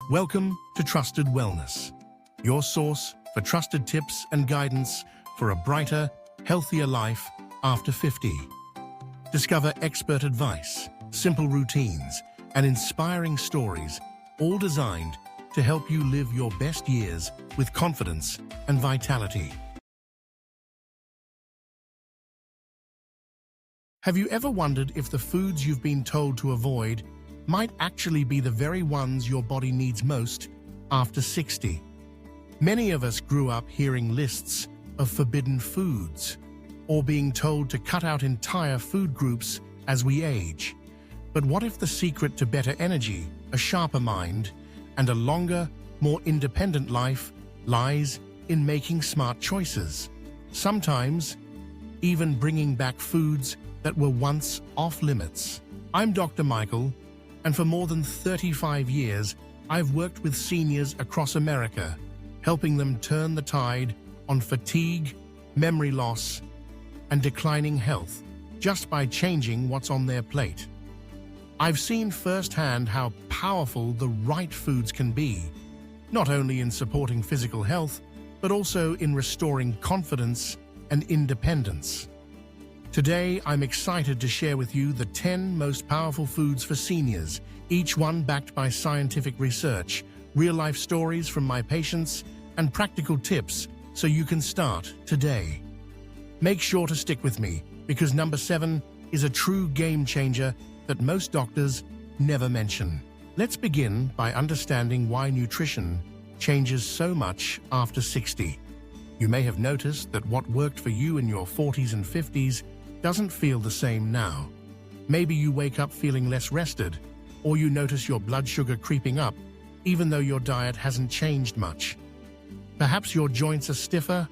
Welcome to Trusted Wellness, your source for trusted tips and guidance for a brighter, healthier life after 50. Discover expert advice, simple routines, and inspiring stories, all designed to help you live your best years with confidence and vitality. Have you ever wondered if the foods you've been told to avoid might actually be the very ones your body needs most after 60? Many of us grew up hearing lists of forbidden foods or being told to cut out entire food groups as we age. But what if the secret to better energy, a sharper mind, and a longer, more independent life lies in making smart choices? Sometimes even bringing back foods that were once off limits. I'm Dr. Michael, and for more than 35 years, I've worked with seniors across America, helping them turn the tide on fatigue, memory loss, and declining health just by changing what's on their plate. I've seen firsthand how powerful the right foods can be, not only in supporting physical health, but also in restoring confidence and independence. Today, I'm excited to share with you the 10 most powerful foods for seniors, each one backed by scientific research, real-life stories from my patients, and practical tips so you can start today. Make sure to stick with me, because number 7 is a true game changer that most doctors never mention. Let's begin by understanding why nutrition changes so much after 60. You may have noticed that what worked for you in your 40s and 50s doesn't feel the same now. Maybe you wake up feeling less rested, or you notice your blood sugar creeping up, even though your diet hasn't changed much. Perhaps your joints are stiffer,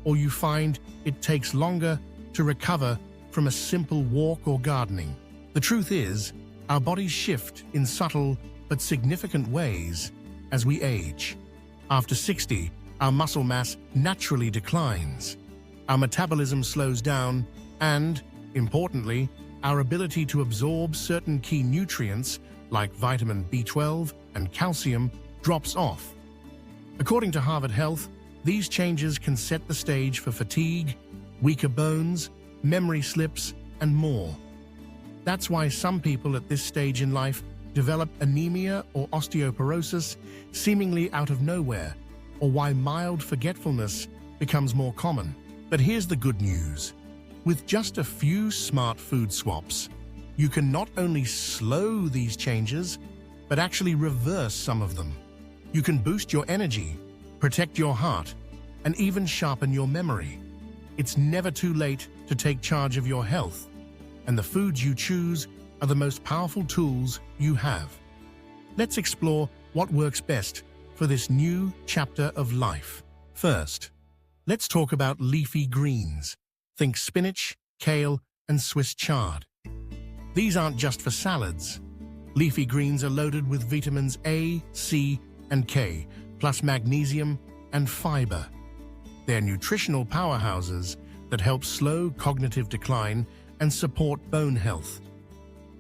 or you find it takes longer to recover from a simple walk or gardening. The truth is, our bodies shift in subtle but significant ways as we age. After 60, our muscle mass naturally declines. Our metabolism slows down, and, importantly, our ability to absorb certain key nutrients like vitamin B12 and calcium drops off. According to Harvard Health, these changes can set the stage for fatigue, weaker bones, memory slips, and more. That's why some people at this stage in life develop anemia or osteoporosis seemingly out of nowhere, or why mild forgetfulness becomes more common. But here's the good news. With just a few smart food swaps, you can not only slow these changes, but actually reverse some of them. You can boost your energy, protect your heart, and even sharpen your memory. It's never too late to take charge of your health, and the foods you choose are the most powerful tools you have. Let's explore what works best for this new chapter of life. First, let's talk about leafy greens. Think spinach, kale, and Swiss chard. These aren't just for salads. Leafy greens are loaded with vitamins A, C, and K, plus magnesium and fiber. They're nutritional powerhouses that help slow cognitive decline and support bone health.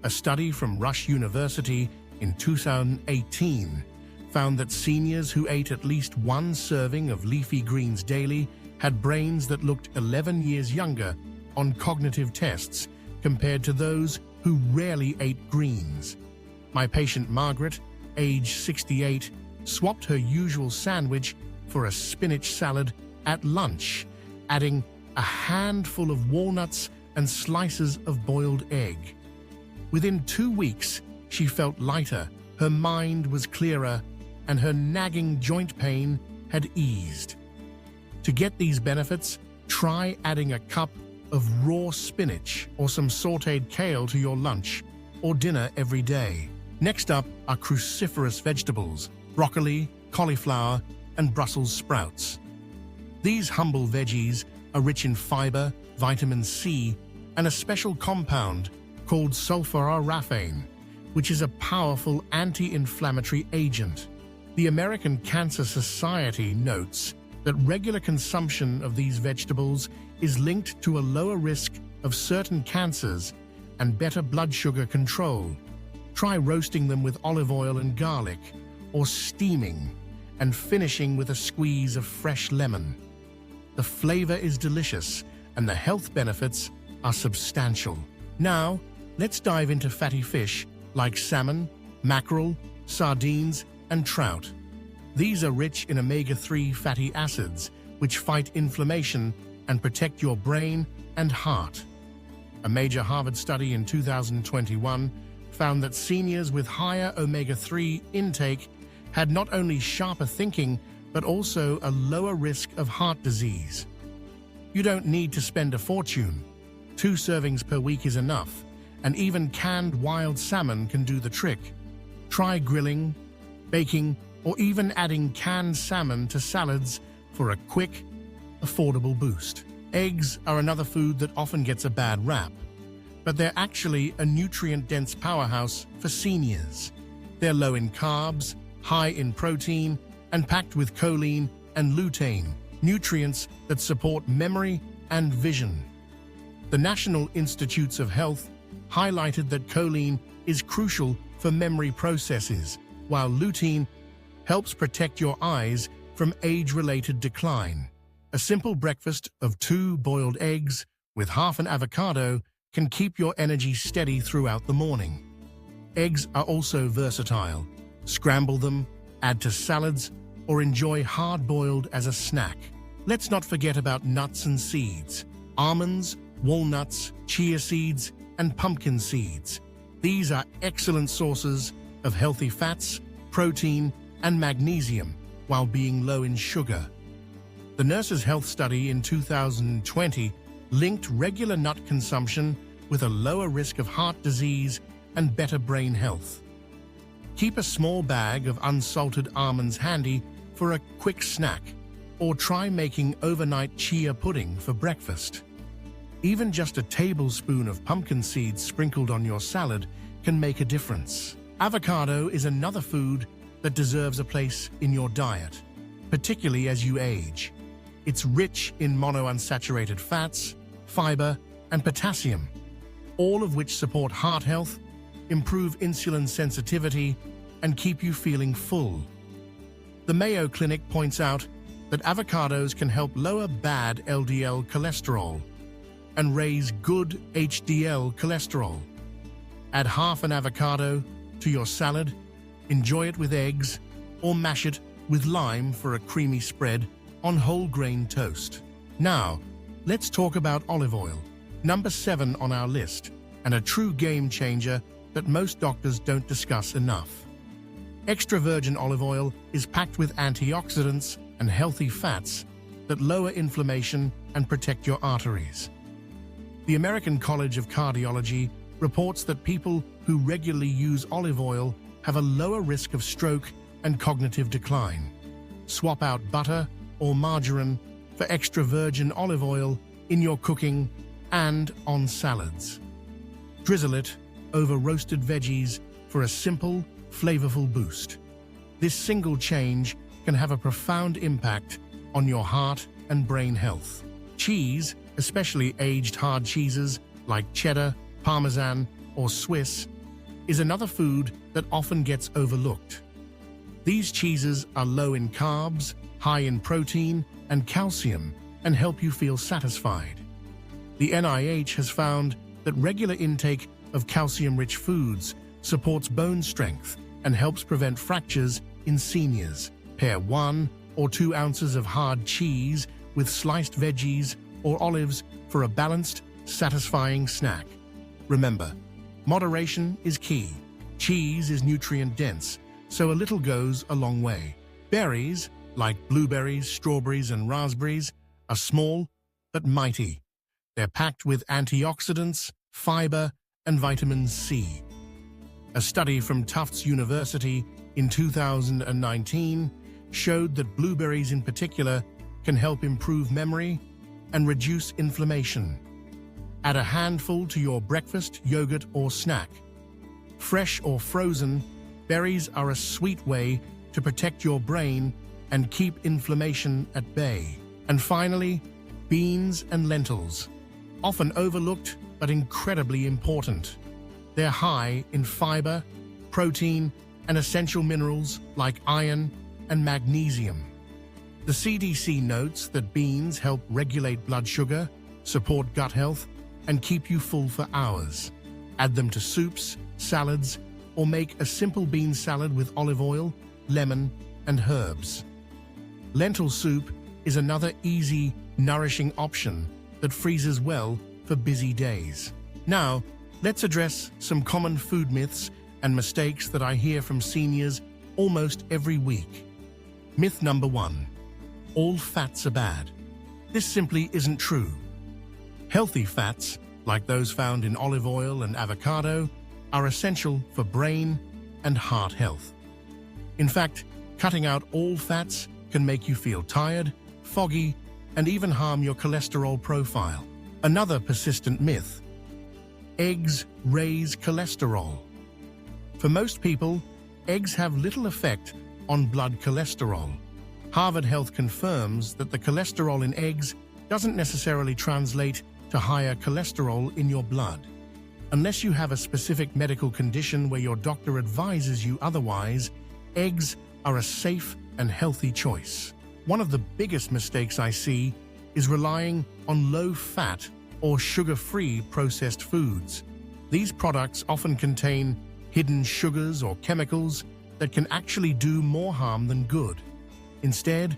A study from Rush University in 2018 found that seniors who ate at least one serving of leafy greens daily had brains that looked 11 years younger on cognitive tests compared to those who rarely ate greens. My patient Margaret, age 68, swapped her usual sandwich for a spinach salad at lunch, adding a handful of walnuts and slices of boiled egg. Within 2 weeks, she felt lighter, her mind was clearer, and her nagging joint pain had eased. To get these benefits, try adding a cup of raw spinach or some sautéed kale to your lunch or dinner every day. Next up are cruciferous vegetables, broccoli, cauliflower, and Brussels sprouts. These humble veggies are rich in fiber, vitamin C, and a special compound called sulforaphane, which is a powerful anti-inflammatory agent. The American Cancer Society notes that regular consumption of these vegetables is linked to a lower risk of certain cancers and better blood sugar control. Try roasting them with olive oil and garlic, or steaming, and finishing with a squeeze of fresh lemon. The flavor is delicious, and the health benefits are substantial. Now, let's dive into fatty fish like salmon, mackerel, sardines, and trout. These are rich in omega-3 fatty acids, which fight inflammation and protect your brain and heart. A major Harvard study in 2021 found that seniors with higher omega-3 intake had not only sharper thinking, but also a lower risk of heart disease. You don't need to spend a fortune. 2 servings per week is enough, and even canned wild salmon can do the trick. Try grilling, baking, or even adding canned salmon to salads for a quick, affordable boost. Eggs are another food that often gets a bad rap, but they're actually a nutrient-dense powerhouse for seniors. They're low in carbs, high in protein, and packed with choline and lutein, nutrients that support memory and vision. The National Institutes of Health highlighted that choline is crucial for memory processes, while lutein helps protect your eyes from age-related decline. A simple breakfast of 2 boiled eggs with half an avocado can keep your energy steady throughout the morning. Eggs are also versatile. Scramble them, add to salads, or enjoy hard-boiled as a snack. Let's not forget about nuts and seeds. Almonds, walnuts, chia seeds, and pumpkin seeds. These are excellent sources of healthy fats, protein, and magnesium, while being low in sugar. The Nurses' Health Study in 2020 linked regular nut consumption with a lower risk of heart disease and better brain health. Keep a small bag of unsalted almonds handy for a quick snack, or try making overnight chia pudding for breakfast. Even just a tablespoon of pumpkin seeds sprinkled on your salad can make a difference. Avocado is another food that deserves a place in your diet, particularly as you age. It's rich in monounsaturated fats, fiber, and potassium, all of which support heart health, improve insulin sensitivity, and keep you feeling full. The Mayo Clinic points out that avocados can help lower bad LDL cholesterol and raise good HDL cholesterol. Add half an avocado to your salad, enjoy it with eggs, or mash it with lime for a creamy spread on whole grain toast. Now, let's talk about olive oil, number 7 on our list, and a true game changer that most doctors don't discuss enough. Extra virgin olive oil is packed with antioxidants and healthy fats that lower inflammation and protect your arteries. The American College of Cardiology reports that people who regularly use olive oil have a lower risk of stroke and cognitive decline. Swap out butter or margarine for extra virgin olive oil in your cooking and on salads. Drizzle it over roasted veggies for a simple, flavorful boost. This single change can have a profound impact on your heart and brain health. Cheese, especially aged hard cheeses like cheddar, Parmesan, or Swiss, is another food that often gets overlooked. These cheeses are low in carbs, high in protein and calcium, and help you feel satisfied. The NIH has found that regular intake of calcium-rich foods supports bone strength and helps prevent fractures in seniors. Pair 1 or 2 ounces of hard cheese with sliced veggies or olives for a balanced, satisfying snack. Remember, moderation is key. Cheese is nutrient-dense, so a little goes a long way. Berries, like blueberries, strawberries, and raspberries, are small but mighty. They're packed with antioxidants, fiber, and vitamin C. A study from Tufts University in 2019 showed that blueberries in particular can help improve memory and reduce inflammation. Add a handful to your breakfast, yogurt, or snack. Fresh or frozen, berries are a sweet way to protect your brain and keep inflammation at bay. And finally, beans and lentils. Often overlooked, but incredibly important. They're high in fiber, protein, and essential minerals like iron and magnesium. The CDC notes that beans help regulate blood sugar, support gut health, and keep you full for hours. Add them to soups, salads, or make a simple bean salad with olive oil, lemon, and herbs. Lentil soup is another easy, nourishing option that freezes well for busy days. Now, let's address some common food myths and mistakes that I hear from seniors almost every week. Myth number 1. All fats are bad. This simply isn't true. Healthy fats, like those found in olive oil and avocado, are essential for brain and heart health. In fact, cutting out all fats can make you feel tired, foggy, and even harm your cholesterol profile. Another persistent myth: eggs raise cholesterol. For most people, eggs have little effect on blood cholesterol. Harvard Health confirms that the cholesterol in eggs doesn't necessarily translate to higher cholesterol in your blood. Unless you have a specific medical condition where your doctor advises you otherwise, eggs are a safe and healthy choice. One of the biggest mistakes I see is relying on low-fat or sugar-free processed foods. These products often contain hidden sugars or chemicals that can actually do more harm than good. Instead,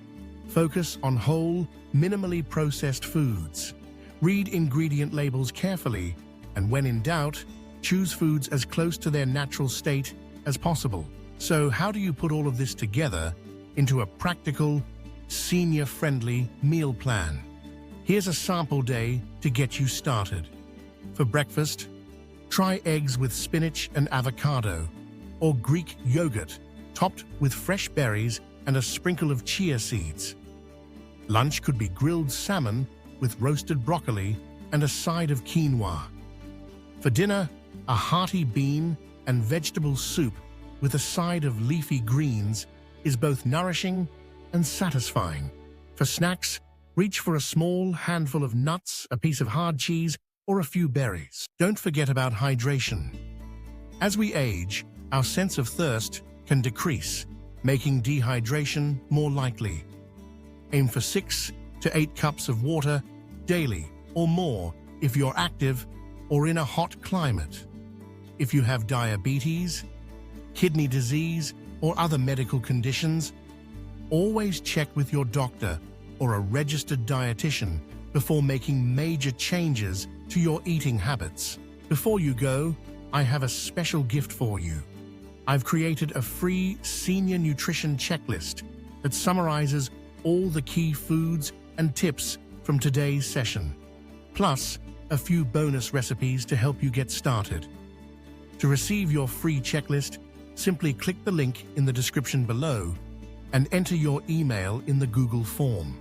focus on whole, minimally processed foods. Read ingredient labels carefully, and when in doubt, choose foods as close to their natural state as possible. So how do you put all of this together into a practical, senior-friendly meal plan? Here's a sample day to get you started. For breakfast, try eggs with spinach and avocado, or Greek yogurt topped with fresh berries and a sprinkle of chia seeds. Lunch could be grilled salmon with roasted broccoli and a side of quinoa. For dinner, a hearty bean and vegetable soup with a side of leafy greens is both nourishing and satisfying. For snacks, reach for a small handful of nuts, a piece of hard cheese, or a few berries. Don't forget about hydration. As we age, our sense of thirst can decrease, making dehydration more likely. Aim for 6 to 8 cups of water daily or more if you're active or in a hot climate. If you have diabetes, kidney disease, or other medical conditions, always check with your doctor or a registered dietitian before making major changes to your eating habits. Before you go, I have a special gift for you. I've created a free senior nutrition checklist that summarizes all the key foods and tips from today's session, plus a few bonus recipes to help you get started. To receive your free checklist, simply click the link in the description below and enter your email in the Google form.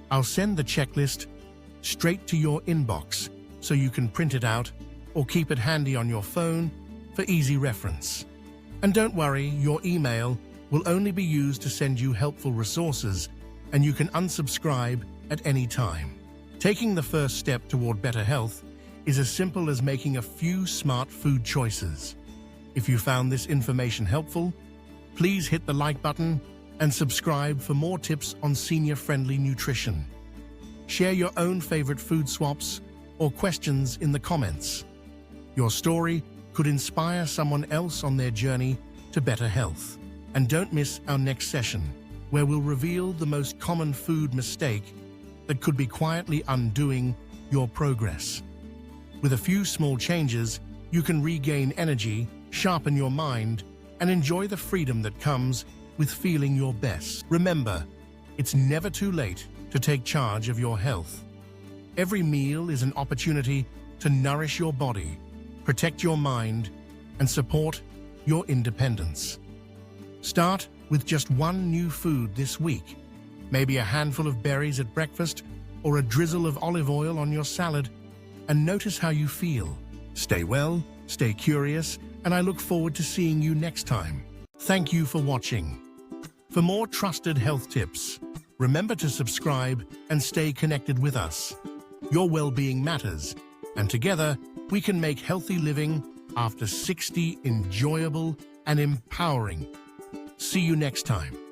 I'll send the checklist straight to your inbox so you can print it out or keep it handy on your phone for easy reference. And don't worry, your email will only be used to send you helpful resources, and you can unsubscribe at any time. Taking the first step toward better health is as simple as making a few smart food choices. If you found this information helpful, please hit the like button and subscribe for more tips on senior-friendly nutrition. Share your own favorite food swaps or questions in the comments. Your story could inspire someone else on their journey to better health. And don't miss our next session, where we'll reveal the most common food mistake that could be quietly undoing your progress. With a few small changes, you can regain energy, sharpen your mind, and enjoy the freedom that comes with feeling your best. Remember, it's never too late to take charge of your health. Every meal is an opportunity to nourish your body, protect your mind, and support your independence. Start with just one new food this week, maybe a handful of berries at breakfast or a drizzle of olive oil on your salad, and notice how you feel. Stay well, stay curious, and I look forward to seeing you next time. Thank you for watching. For more trusted health tips, remember to subscribe and stay connected with us. Your well-being matters, and together we can make healthy living after 60 enjoyable and empowering. See you next time.